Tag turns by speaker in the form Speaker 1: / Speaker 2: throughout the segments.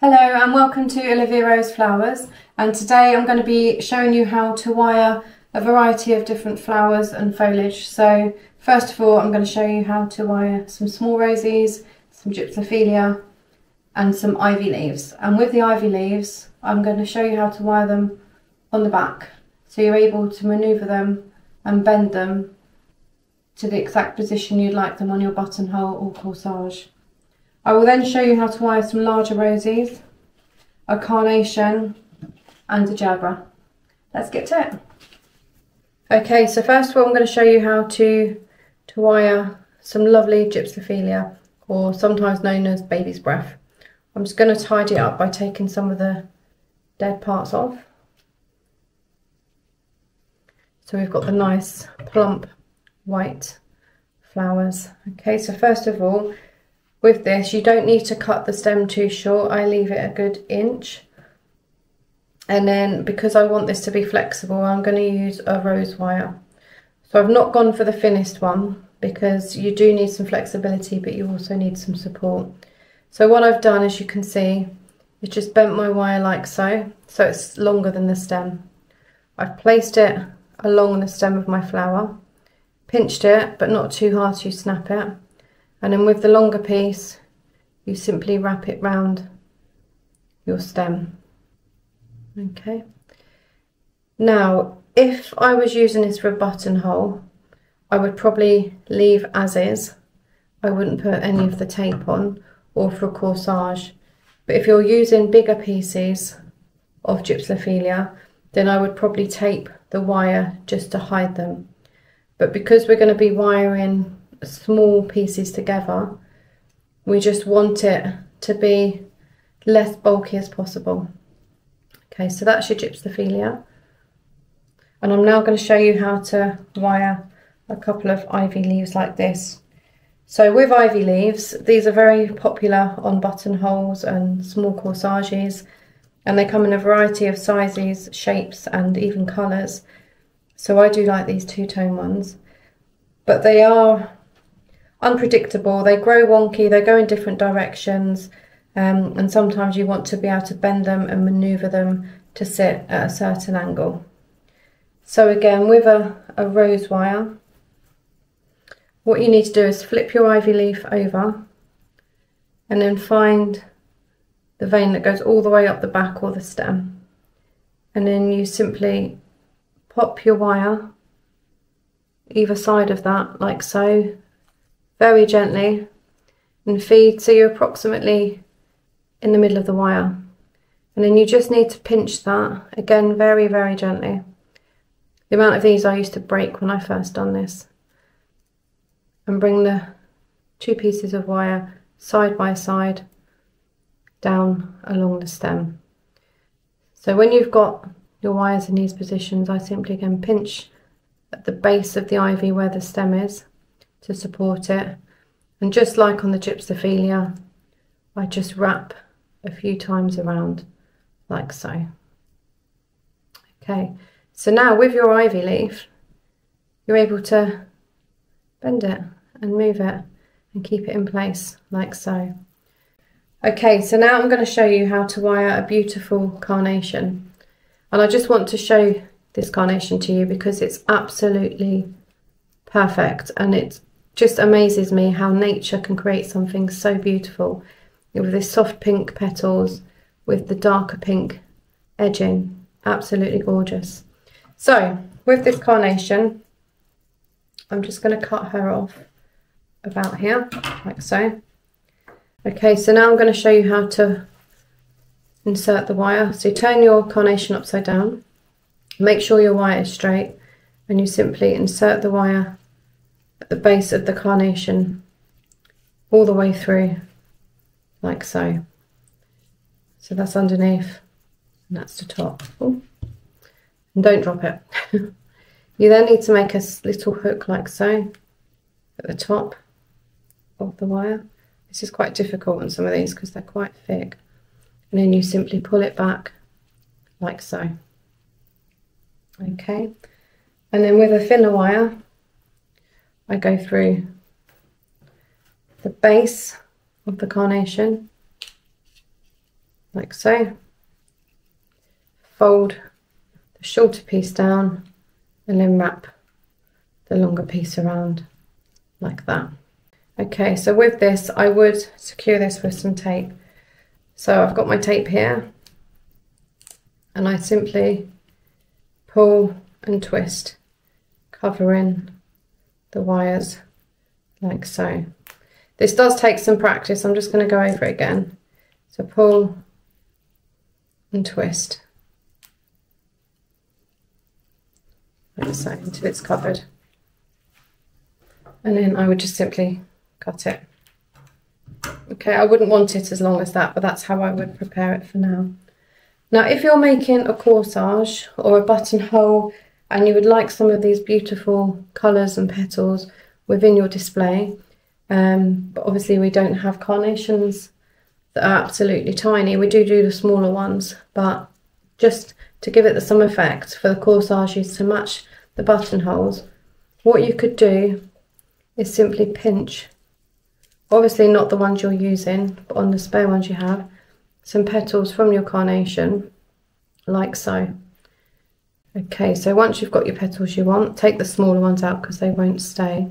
Speaker 1: Hello and welcome to Olivia Rose Flowers, and today I'm going to be showing you how to wire a variety of different flowers and foliage. So first of all I'm going to show you how to wire some small roses, some Gypsophila and some ivy leaves. And with the ivy leaves I'm going to show you how to wire them on the back, so you're able to manoeuvre them and bend them to the exact position you'd like them on your buttonhole or corsage. I will then show you how to wire some larger roses, a carnation and a gerbera. Let's get to it. Okay, so first of all I'm going to show you how to wire some lovely Gypsophila, or sometimes known as baby's breath. I'm just going to tidy it up by taking some of the dead parts off. So we've got the nice plump white flowers. Okay, so first of all, with this, you don't need to cut the stem too short. I leave it a good inch. And then because I want this to be flexible, I'm going to use a rose wire. So I've not gone for the thinnest one because you do need some flexibility, but you also need some support. So what I've done, as you can see, is just bent my wire like so. So it's longer than the stem. I've placed it along the stem of my flower, pinched it, but not too hard so you snap it. And then with the longer piece, you simply wrap it round your stem. Okay. Now, if I was using this for a buttonhole, I would probably leave as is. I wouldn't put any of the tape on, or for a corsage. But if you're using bigger pieces of Gypsophila, then I would probably tape the wire just to hide them. But because we're going to be wiring small pieces together, we just want it to be less bulky as possible. Okay, so that's your Gypsophila, and I'm now going to show you how to wire a couple of ivy leaves like this. So with ivy leaves, these are very popular on buttonholes and small corsages, and they come in a variety of sizes, shapes and even colours. So I do like these two-tone ones, but they are unpredictable. They grow wonky, they go in different directions, and sometimes you want to be able to bend them and manoeuvre them to sit at a certain angle. So again, with a rose wire, what you need to do is flip your ivy leaf over and then find the vein that goes all the way up the back or the stem, and then you simply pop your wire either side of that like so, very gently, and feed so you're approximately in the middle of the wire. And then you just need to pinch that, again very, very gently. The amount of these I used to break when I first done this. And bring the two pieces of wire side by side down along the stem. So when you've got your wires in these positions, I simply again pinch at the base of the ivy where the stem is to support it, and just like on the Gypsophila, I just wrap a few times around like so. Okay, so now with your ivy leaf, you're able to bend it and move it and keep it in place like so. Okay, so now I'm going to show you how to wire a beautiful carnation, and I just want to show this carnation to you because it's absolutely perfect, and it just amazes me how nature can create something so beautiful with this soft pink petals with the darker pink edging. Absolutely gorgeous. So with this carnation, I'm just going to cut her off about here like so. Okay, so now I'm going to show you how to insert the wire. So you turn your carnation upside down, make sure your wire is straight, and you simply insert the wire at the base of the carnation all the way through like so. So that's underneath and that's the top. Ooh. And don't drop it. You then need to make a little hook like so at the top of the wire. This is quite difficult on some of these because they're quite thick, and then you simply pull it back like so. Okay, and then with a thinner wire I go through the base of the carnation like so. Fold the shorter piece down and then wrap the longer piece around like that. Okay, so with this I would secure this with some tape. So I've got my tape here and I simply pull and twist, covering the wires like so. This does take some practice. I'm just going to go over it again. So pull and twist like so until it's covered, and then I would just simply cut it. Okay, I wouldn't want it as long as that, but that's how I would prepare it for now. Now if you're making a corsage or a buttonhole and you would like some of these beautiful colours and petals within your display, but obviously we don't have carnations that are absolutely tiny. We do the smaller ones, but just to give it some effect for the corsages to match the buttonholes, what you could do is simply pinch, obviously not the ones you're using, but on the spare ones you have, some petals from your carnation, like so. Okay, so once you've got your petals you want, take the smaller ones out because they won't stay.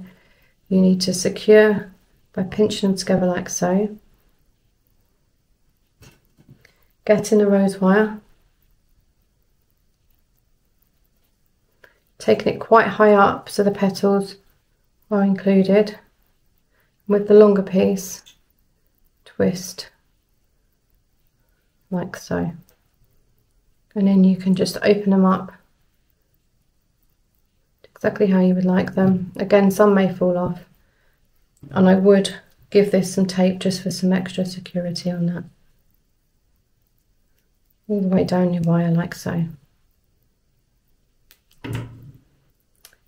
Speaker 1: You need to secure by pinching them together like so. Get in a rose wire, taking it quite high up so the petals are included. With the longer piece, twist like so, and then you can just open them up exactly how you would like them. Again, some may fall off, and I would give this some tape just for some extra security on that. All the way down your wire like so. And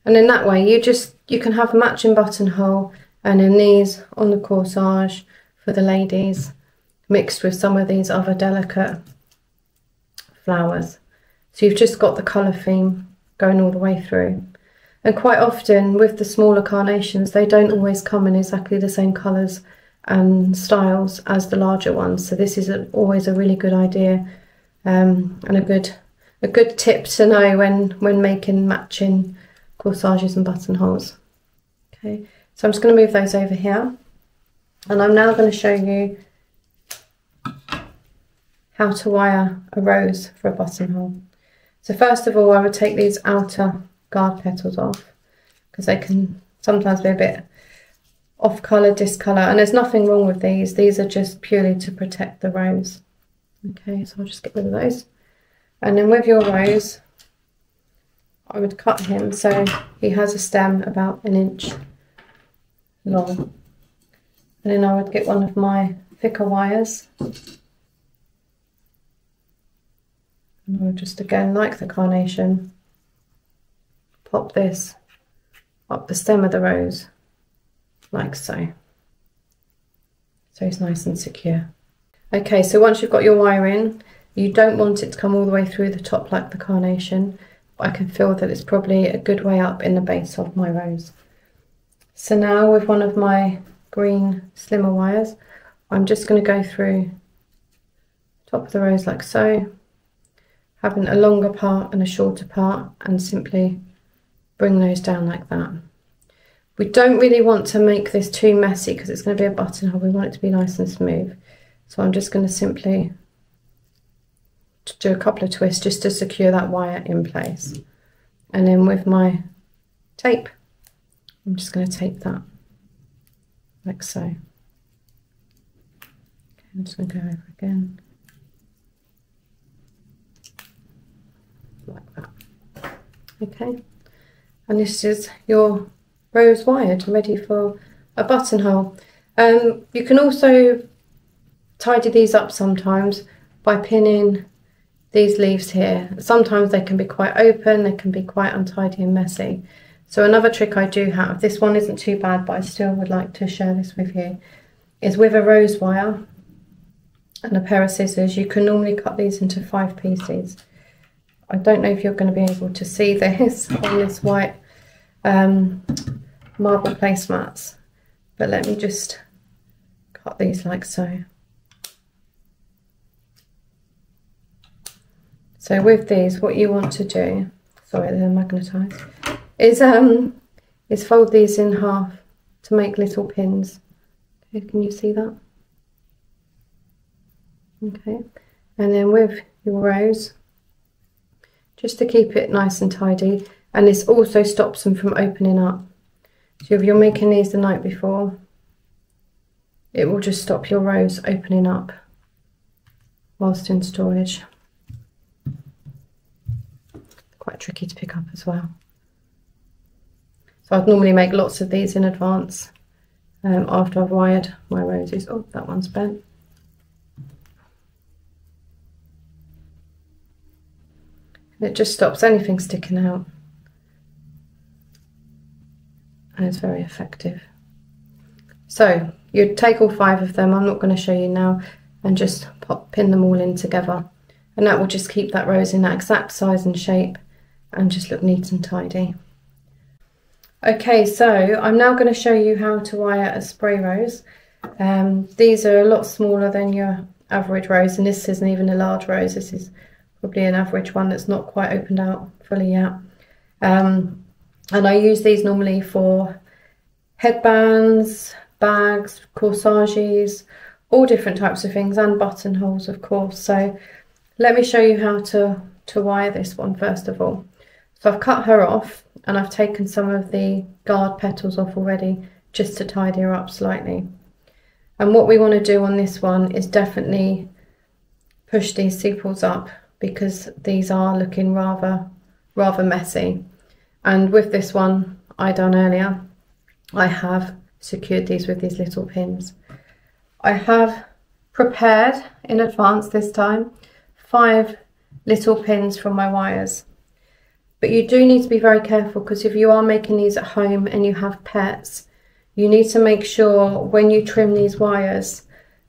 Speaker 1: in that way you can have a matching buttonhole, and then these on the corsage for the ladies mixed with some of these other delicate flowers. So you've just got the colour theme going all the way through. And quite often with the smaller carnations, they don't always come in exactly the same colours and styles as the larger ones. So this is always a really good idea, and a good tip to know when making matching corsages and buttonholes. Okay, so I'm just going to move those over here, and I'm now going to show you how to wire a rose for a buttonhole. So first of all, I would take these outer guard petals off because they can sometimes be a bit off colour, discolour, and there's nothing wrong with these. These are just purely to protect the rose. Okay, so I'll just get rid of those. And then with your rose, I would cut him so he has a stem about 1 inch long. And then I would get one of my thicker wires, and I would just, again, like the carnation, pop this up the stem of the rose like so. So it's nice and secure. Okay, so once you've got your wire in, you don't want it to come all the way through the top like the carnation, but I can feel that it's probably a good way up in the base of my rose. So now with one of my green slimmer wires, I'm just going to go through the top of the rose like so, having a longer part and a shorter part, and simply bring those down like that. We don't really want to make this too messy because it's going to be a buttonhole. We want it to be nice and smooth. So I'm just going to simply do a couple of twists just to secure that wire in place. And then with my tape, I'm just going to tape that like so. Okay, I'm just going to go over again. Like that. Okay, and this is your rose wired, ready for a buttonhole. You can also tidy these up sometimes by pinning these leaves here. Sometimes they can be quite open, they can be quite untidy and messy. So another trick I do have, this one isn't too bad, but I still would like to share this with you, is with a rose wire and a pair of scissors. You can normally cut these into 5 pieces. I don't know if you're going to be able to see this on this white marble placemats, but let me just cut these like so. So with these, what you want to do, sorry, they're magnetised, is fold these in half to make little pins. Okay, can you see that? Okay, and then with your rose, just to keep it nice and tidy, and this also stops them from opening up. So if you're making these the night before, it will just stop your rose opening up whilst in storage. Quite tricky to pick up as well. So I'd normally make lots of these in advance after I've wired my roses. Oh, that one's bent. And it just stops anything sticking out. And it's very effective. So you'd take all 5 of them, I'm not going to show you now, and just pin them all in together. And that will just keep that rose in that exact size and shape and just look neat and tidy. Okay, so I'm now going to show you how to wire a spray rose. These are a lot smaller than your average rose, and this isn't even a large rose. This is probably an average one that's not quite opened out fully yet. And I use these normally for headbands, bags, corsages, all different types of things, and buttonholes, of course. So let me show you how to wire this one first of all. So I've cut her off, and I've taken some of the guard petals off already just to tidy her up slightly. And what we want to do on this one is definitely push these sepals up, because these are looking rather messy. And with this one I done earlier, I have secured these with these little pins. I have prepared in advance this time 5 little pins from my wires. But you do need to be very careful, because if you are making these at home and you have pets, you need to make sure when you trim these wires,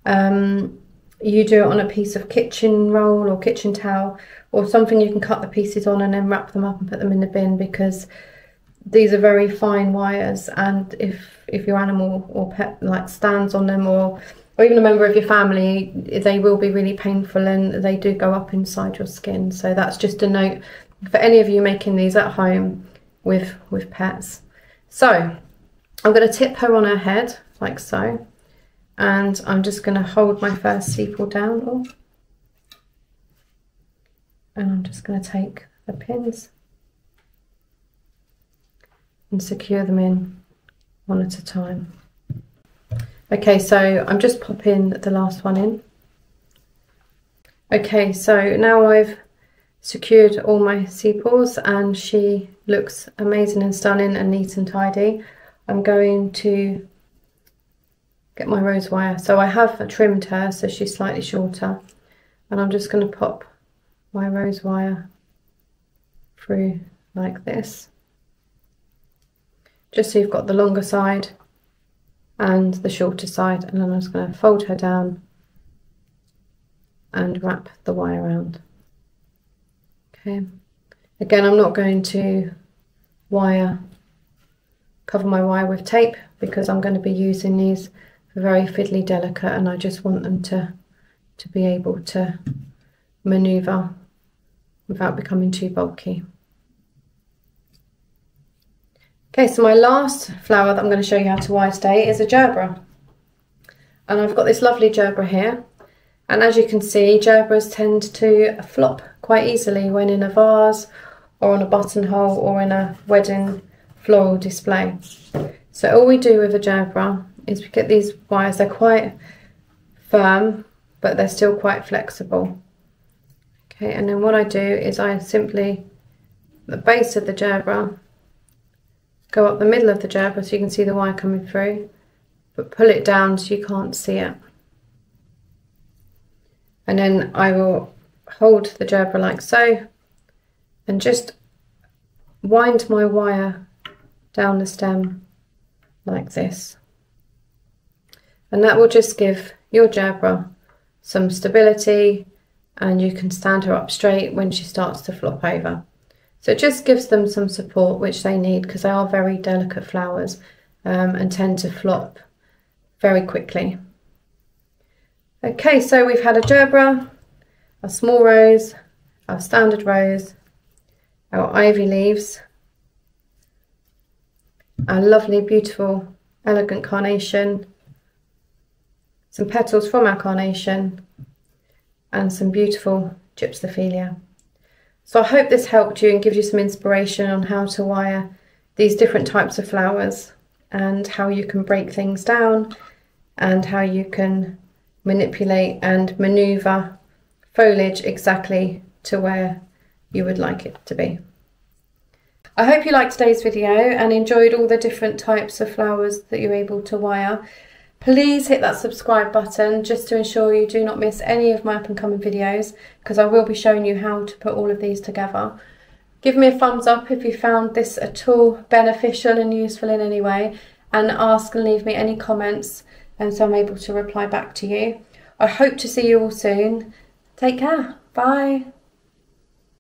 Speaker 1: you do it on a piece of kitchen roll or kitchen towel or something you can cut the pieces on and then wrap them up and put them in the bin, because these are very fine wires, and if your animal or pet like stands on them, or even a member of your family, they will be really painful, and they do go up inside your skin. So that's just a note for any of you making these at home with pets. So I'm going to tip her on her head like so, and I'm just going to hold my first sepal down, and I'm just going to take the pins and secure them in one at a time. Okay, so I'm just popping the last one in. Okay, so now I've secured all my sepals and she looks amazing and stunning and neat and tidy. I'm going to get my rose wire. So I have trimmed her so she's slightly shorter, and I'm just going to pop my rose wire through like this, just so you've got the longer side and the shorter side, and then I'm just going to fold her down and wrap the wire around. Okay, again, I'm not going to cover my wire with tape, because I'm going to be using these for very fiddly delicate, and I just want them to be able to maneuver without becoming too bulky. Okay, so my last flower that I'm going to show you how to wire today is a Gerbera, and I've got this lovely Gerbera here. And as you can see, Gerberas tend to flop quite easily when in a vase or on a buttonhole or in a wedding floral display. So all we do with a Gerbera is we get these wires. They're quite firm, but they're still quite flexible. Okay, and then what I do is I simply, at the base of the Gerbera, go up the middle of the Gerbera so you can see the wire coming through, but pull it down so you can't see it. And then I will hold the Gerbera like so, and just wind my wire down the stem like this. And that will just give your Gerbera some stability, and you can stand her up straight when she starts to flop over. So it just gives them some support, which they need, because they are very delicate flowers and tend to flop very quickly. Okay, so we've had a Gerbera, a small rose, our standard rose, our ivy leaves, our lovely, beautiful, elegant carnation, some petals from our carnation, and some beautiful Gypsophila. So I hope this helped you and gives you some inspiration on how to wire these different types of flowers and how you can break things down and how you can manipulate and maneuver foliage exactly to where you would like it to be. I hope you liked today's video and enjoyed all the different types of flowers that you're able to wire. Please hit that subscribe button just to ensure you do not miss any of my up and coming videos, because I will be showing you how to put all of these together. Give me a thumbs up if you found this at all beneficial and useful in any way, and ask and leave me any comments and so I'm able to reply back to you. I hope to see you all soon. Take care. Bye.